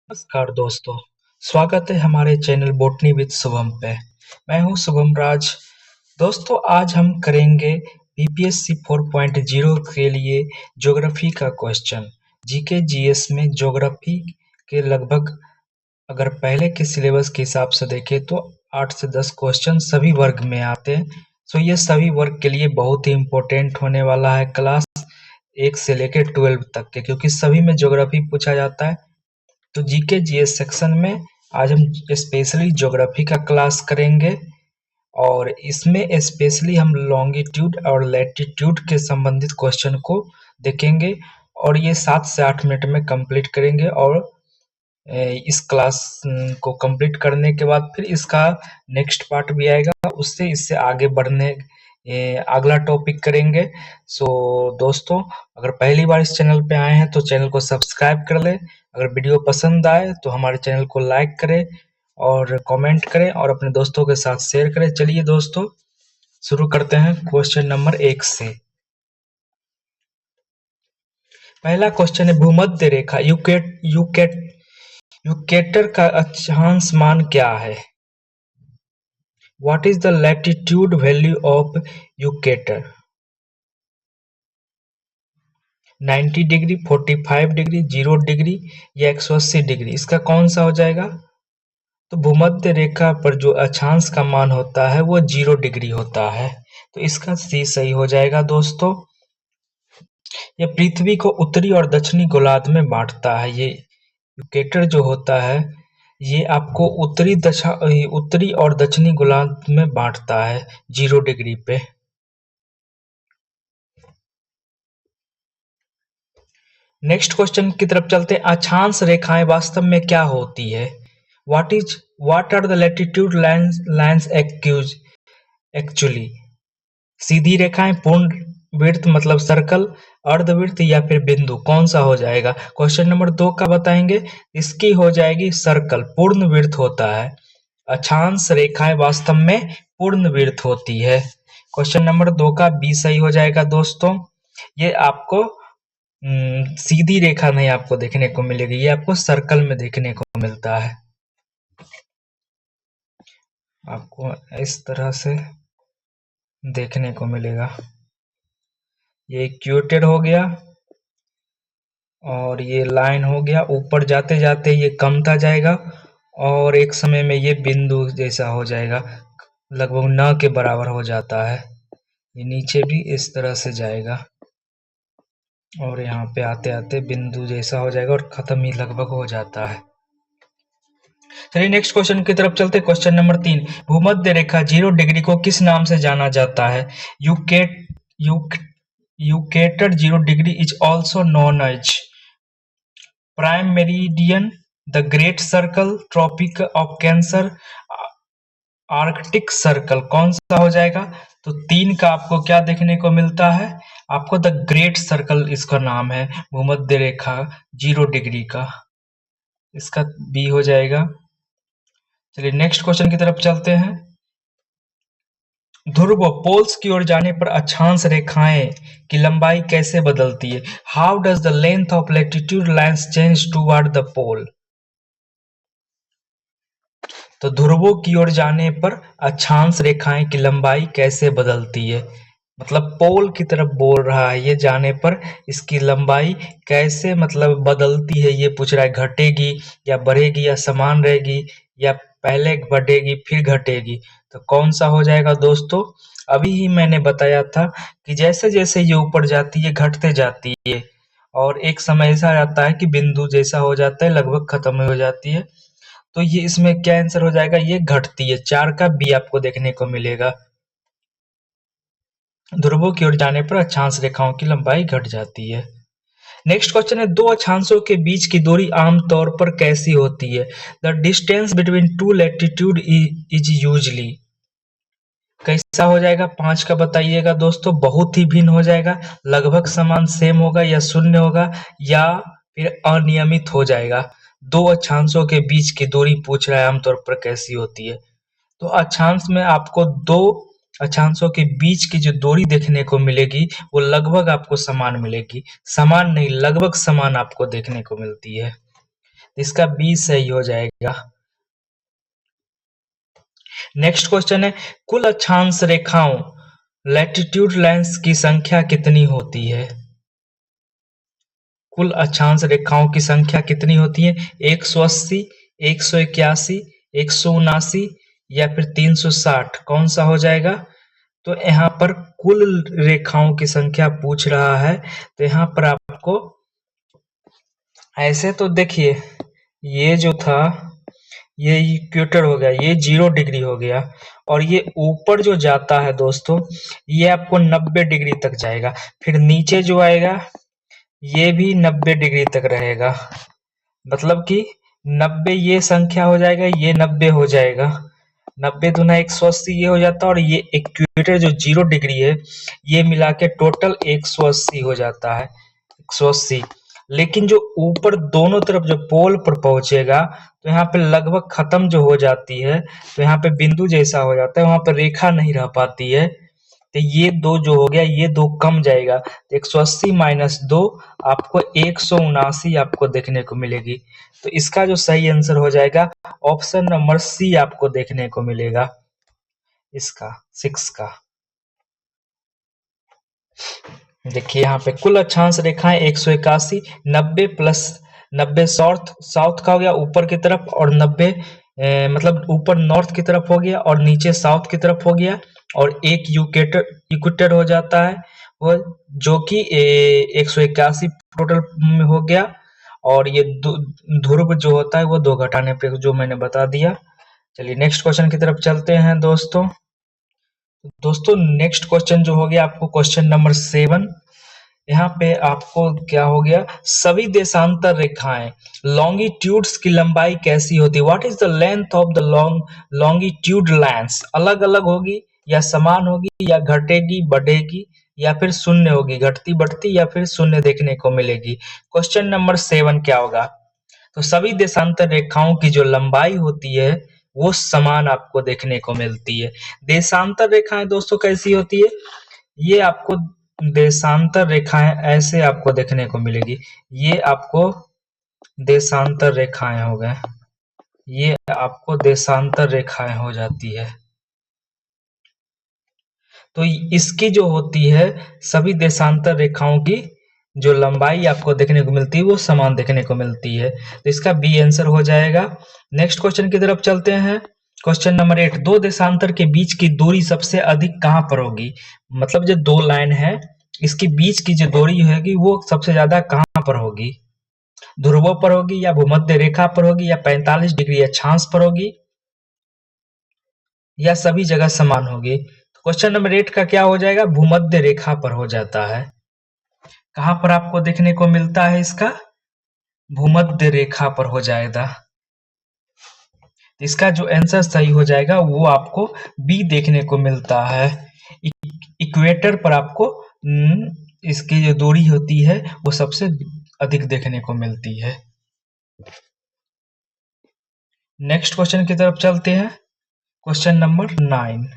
नमस्कार दोस्तों, स्वागत है हमारे चैनल बॉटनी विद शुभम पे। मैं हूं शुभम राज। दोस्तों, आज हम करेंगे बीपीएससी 4.0 के लिए ज्योग्राफी का क्वेश्चन। जीके जीएस में ज्योग्राफी के लगभग अगर पहले के सिलेबस के हिसाब से देखें तो 8 से 10 क्वेश्चन सभी वर्ग में आते हैं। सो ये सभी वर्ग के लिए बहुत ही इम्पोर्टेंट होने वाला है क्लास 1 से लेकर 12 तक के, क्योंकि सभी में ज्योग्राफी पूछा जाता है। तो जीके जीएस सेक्शन में आज हम स्पेशली ज्योग्राफी का क्लास करेंगे और इसमें स्पेशली हम लॉन्गिट्यूड और लैटिट्यूड के संबंधित क्वेश्चन को देखेंगे और ये 7 से 8 मिनट में कंप्लीट करेंगे। और इस क्लास को कंप्लीट करने के बाद फिर इसका नेक्स्ट पार्ट भी आएगा, उससे इससे आगे बढ़ने अगला टॉपिक करेंगे। सो दोस्तों, अगर पहली बार इस चैनल पे आए हैं तो चैनल को सब्सक्राइब कर लें। अगर वीडियो पसंद आए तो हमारे चैनल को लाइक करें और कमेंट करें और अपने दोस्तों के साथ शेयर करें। चलिए दोस्तों, शुरू करते हैं क्वेश्चन नंबर 1 से। पहला क्वेश्चन है, भूमध्य रेखा यूकेटर का अक्षांश मान क्या है? What is the latitude value of Eucrater? 90 degree, 45 degree, 0 degree या 180 डिग्री? इसका कौन सा हो जाएगा? तो भूमध्य रेखा पर जो अक्षांश का मान होता है वो 0 डिग्री होता है, तो इसका सी सही हो जाएगा दोस्तों। ये पृथ्वी को उत्तरी और दक्षिणी गोलार्ध में बांटता है। ये इक्वेटर जो होता है ये आपको उत्तरी और दक्षिणी गोलार्ध में बांटता है 0 डिग्री पे। नेक्स्ट क्वेश्चन की तरफ चलते हैं। अक्षांश रेखाएं वास्तव में क्या होती है? What are the latitude lines actually? सीधी रेखाएं, पूर्ण वृत्त मतलब सर्कल, अर्धवृत्त या फिर बिंदु? कौन सा हो जाएगा? क्वेश्चन नंबर 2 का बताएंगे। इसकी हो जाएगी सर्कल, पूर्ण वृत्त होता है। अक्षांश रेखाएं वास्तव में पूर्ण वृत्त होती है। क्वेश्चन नंबर 2 का बी सही हो जाएगा दोस्तों। ये आपको सीधी रेखा नहीं आपको देखने को मिलेगी, ये आपको सर्कल में देखने को मिलता है। आपको इस तरह से देखने को मिलेगा। ये इक्वेटर हो गया और ये लाइन हो गया। ऊपर जाते जाते ये कमता जाएगा और एक समय में ये बिंदु जैसा हो जाएगा, लगभग न के बराबर हो जाता है। ये नीचे भी इस तरह से जाएगा और यहाँ पे आते आते बिंदु जैसा हो जाएगा और खत्म ही लगभग हो जाता है। चलिए नेक्स्ट क्वेश्चन की तरफ चलते हैं। क्वेश्चन नंबर 3, भूमध्य रेखा 0 डिग्री को किस नाम से जाना जाता है? Equator 0 degree is also known as prime meridian, the great circle, tropic of cancer, arctic circle? कौन सा हो जाएगा? तो 3 का आपको क्या देखने को मिलता है? आपको द ग्रेट सर्कल इसका नाम है, भूमध्य रेखा 0 डिग्री का। इसका बी हो जाएगा। चलिए नेक्स्ट क्वेश्चन की तरफ चलते हैं। ध्रुव पोल्स की ओर जाने पर अक्षांश रेखाएं की लंबाई कैसे बदलती है? How does the length of latitude lines change toward the pole? तो ध्रुवों की ओर जाने पर अक्षांश रेखाएं की लंबाई कैसे बदलती है, मतलब पोल की तरफ बोल रहा है ये, जाने पर इसकी लंबाई कैसे मतलब बदलती है ये पूछ रहा है। घटेगी या बढ़ेगी या समान रहेगी या पहले बढ़ेगी फिर घटेगी? तो कौन सा हो जाएगा दोस्तों? अभी ही मैंने बताया था कि जैसे जैसे ये ऊपर जाती है घटते जाती है और एक समय ऐसा आता है कि बिंदु जैसा हो जाता है, लगभग खत्म हो जाती है। तो ये इसमें क्या आंसर हो जाएगा? ये घटती है। 4 का बी आपको देखने को मिलेगा। ध्रुवों की ओर जाने पर अक्षांश रेखाओं की लंबाई घट जाती है। नेक्स्ट क्वेश्चन है, दो अक्षांशों के बीच की दूरी आमतौर पर कैसी होती है? The distance between two latitude is usually? कैसा हो जाएगा? 5 का बताइएगा दोस्तों। बहुत ही भिन्न हो जाएगा, लगभग समान सेम होगा या शून्य होगा या फिर अनियमित हो जाएगा। दो अक्षांशों के बीच की दूरी पूछ रहा है आमतौर पर कैसी होती है। तो अक्षांश में आपको दो अक्षांशों के बीच की जो दूरी देखने को मिलेगी वो लगभग आपको समान मिलेगी। समान नहीं, लगभग समान आपको देखने को मिलती है। इसका बी सही हो जाएगा। नेक्स्ट क्वेश्चन है, कुल अक्षांश रेखाओं लैटिट्यूड लाइन्स की संख्या कितनी होती है? कुल अक्षांश रेखाओं की संख्या कितनी होती है? 180, 181, 179 या फिर 360, कौन सा हो जाएगा? तो यहाँ पर कुल रेखाओं की संख्या पूछ रहा है, तो यहाँ पर आपको ऐसे तो देखिए, ये जो था ये इक्वेटर हो गया, ये 0 डिग्री हो गया, और ये ऊपर जो जाता है दोस्तों ये आपको 90 डिग्री तक जाएगा, फिर नीचे जो आएगा ये भी 90 डिग्री तक रहेगा, मतलब कि 90 ये संख्या हो जाएगा, ये 90 हो जाएगा, 90 दूना 180 ये हो जाता है, और ये इक्वेटर जो 0 डिग्री है ये मिला के टोटल 180 हो जाता है, 180। लेकिन जो ऊपर दोनों तरफ जो पोल पर पहुंचेगा तो यहाँ पे लगभग खत्म जो हो जाती है, तो यहाँ पे बिंदु जैसा हो जाता है, वहां पर रेखा नहीं रह पाती है, तो ये दो जो हो गया ये दो कम जाएगा, तो 180 माइनस 2 आपको 179 आपको देखने को मिलेगी। तो इसका जो सही आंसर हो जाएगा ऑप्शन नंबर सी आपको देखने को मिलेगा, इसका 6 का। देखिए यहाँ पे कुल अक्षांश रेखाएं 181, 90 प्लस 90 साउथ साउथ का हो गया ऊपर की तरफ, और 90 मतलब ऊपर नॉर्थ की तरफ हो गया और नीचे साउथ की तरफ हो गया, और एक इक्वेटर हो जाता है वो, जो कि 181 टोटल में हो गया, और ये ध्रुव जो होता है वो 2 घटाने पे, जो मैंने बता दिया। चलिए नेक्स्ट क्वेश्चन की तरफ चलते हैं दोस्तों। नेक्स्ट क्वेश्चन जो हो गया आपको क्वेश्चन नंबर 7, यहाँ पे आपको क्या हो गया, सभी देशांतर रेखाएं लॉन्गिट्यूड्स की लंबाई कैसी होती है? What is the length of the longitude lines? अलग अलग होगी या समान होगी या घटेगी बढ़ेगी या फिर शून्य होगी, घटती बढ़ती या फिर शून्य देखने को मिलेगी? क्वेश्चन नंबर 7 क्या होगा? तो सभी देशांतर रेखाओं की जो लंबाई होती है वो समान आपको देखने को मिलती है। देशांतर रेखाएं दोस्तों कैसी होती है? ये आपको देशांतर रेखाएं ऐसे आपको देखने को मिलेगी, ये आपको देशांतर रेखाएं हो गए, ये आपको देशांतर रेखाएं हो जाती है। तो इसकी जो होती है सभी देशांतर रेखाओं की जो लंबाई आपको देखने को मिलती है वो समान देखने को मिलती है, तो इसका बी आंसर हो जाएगा। नेक्स्ट क्वेश्चन की तरफ चलते हैं। क्वेश्चन नंबर 8, दो देशांतर के बीच की दूरी सबसे अधिक कहाँ पर होगी? मतलब जो दो लाइन है इसके बीच की जो दूरी होगी वो सबसे ज्यादा कहाँ पर होगी? ध्रुवों पर होगी या भूमध्य रेखा पर होगी या 45 डिग्री अक्षांश पर होगी या सभी जगह समान होगी? क्वेश्चन नंबर 8 का क्या हो जाएगा? भूमध्य रेखा पर हो जाता है। कहां पर आपको देखने को मिलता है इसका? भूमध्य रेखा पर हो जाएगा। इसका जो आंसर सही हो जाएगा वो आपको बी देखने को मिलता है। इक्वेटर पर आपको इसकी जो दूरी होती है वो सबसे अधिक देखने को मिलती है। नेक्स्ट क्वेश्चन की तरफ चलते हैं। क्वेश्चन नंबर 9,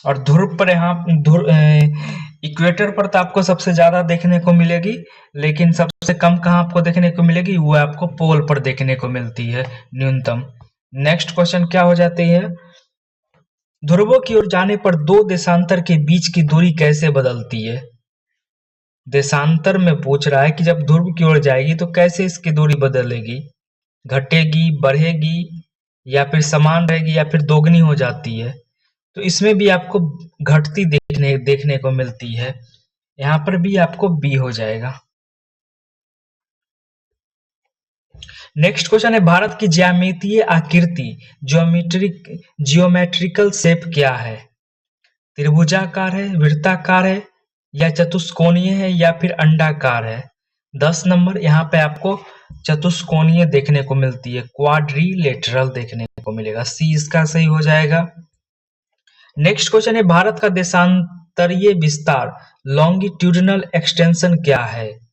और ध्रुव पर यहाँ इक्वेटर पर तो आपको सबसे ज्यादा देखने को मिलेगी, लेकिन सबसे कम कहाँ आपको देखने को मिलेगी? वो आपको पोल पर देखने को मिलती है न्यूनतम। नेक्स्ट क्वेश्चन क्या हो जाती है? ध्रुवों की ओर जाने पर दो देशांतर के बीच की दूरी कैसे बदलती है? देशांतर में पूछ रहा है कि जब ध्रुव की ओर जाएगी तो कैसे इसकी दूरी बदलेगी, घटेगी, बढ़ेगी या फिर समान रहेगी या फिर दोगुनी हो जाती है? तो इसमें भी आपको घटती देखने को मिलती है, यहाँ पर भी आपको बी हो जाएगा। नेक्स्ट क्वेश्चन है, भारत की ज्यामितीय आकृति जियोमेट्रिकल शेप क्या है? त्रिभुजाकार है, वृत्ताकार है या चतुष्कोणीय है या फिर अंडाकार है? 10 नंबर। यहाँ पे आपको चतुष्कोणीय देखने को मिलती है, क्वाड्रिलेटरल देखने को मिलेगा, सी इसका सही हो जाएगा। नेक्स्ट क्वेश्चन है, भारत का देशांतरीय विस्तार लॉन्गिट्यूडिनल एक्सटेंशन क्या है?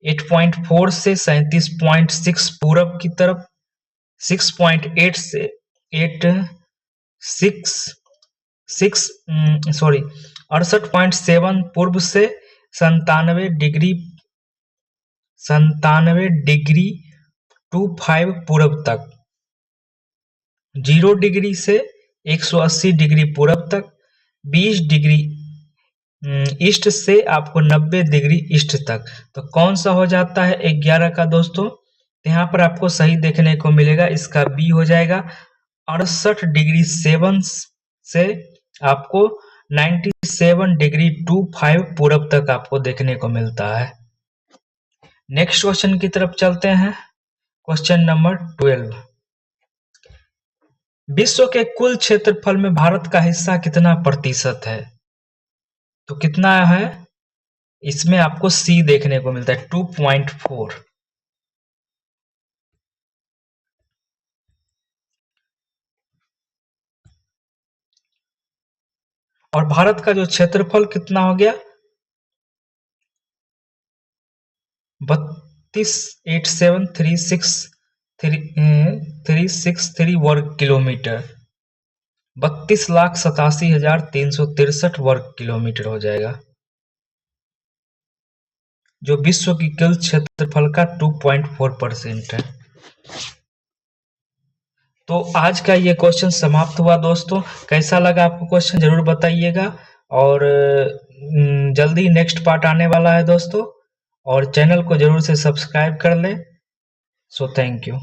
8.4 से 37.6 पूरब की तरफ, 6.8 से 68.7 पूर्व से 97 डिग्री 25 पूरब तक, 0 डिग्री से 180 डिग्री पूरब तक, 20 डिग्री ईस्ट से आपको 90 डिग्री ईस्ट तक। तो कौन सा हो जाता है 11 का दोस्तों? यहाँ पर आपको सही देखने को मिलेगा, इसका बी हो जाएगा। 68 डिग्री 7 से आपको 97 डिग्री 25 पूरब तक आपको देखने को मिलता है। नेक्स्ट क्वेश्चन की तरफ चलते हैं। क्वेश्चन नंबर 12, विश्व के कुल क्षेत्रफल में भारत का हिस्सा कितना प्रतिशत है? तो कितना है? इसमें आपको सी देखने को मिलता है 2.4। और भारत का जो क्षेत्रफल कितना हो गया? 32,87,363 वर्ग किलोमीटर, 32,87,363 वर्ग किलोमीटर हो जाएगा, जो विश्व की कुल क्षेत्रफल का 2.4% है। तो आज का ये क्वेश्चन समाप्त हुआ दोस्तों। कैसा लगा आपको क्वेश्चन जरूर बताइएगा, और जल्दी नेक्स्ट पार्ट आने वाला है दोस्तों, और चैनल को जरूर से सब्सक्राइब कर लें। So thank you.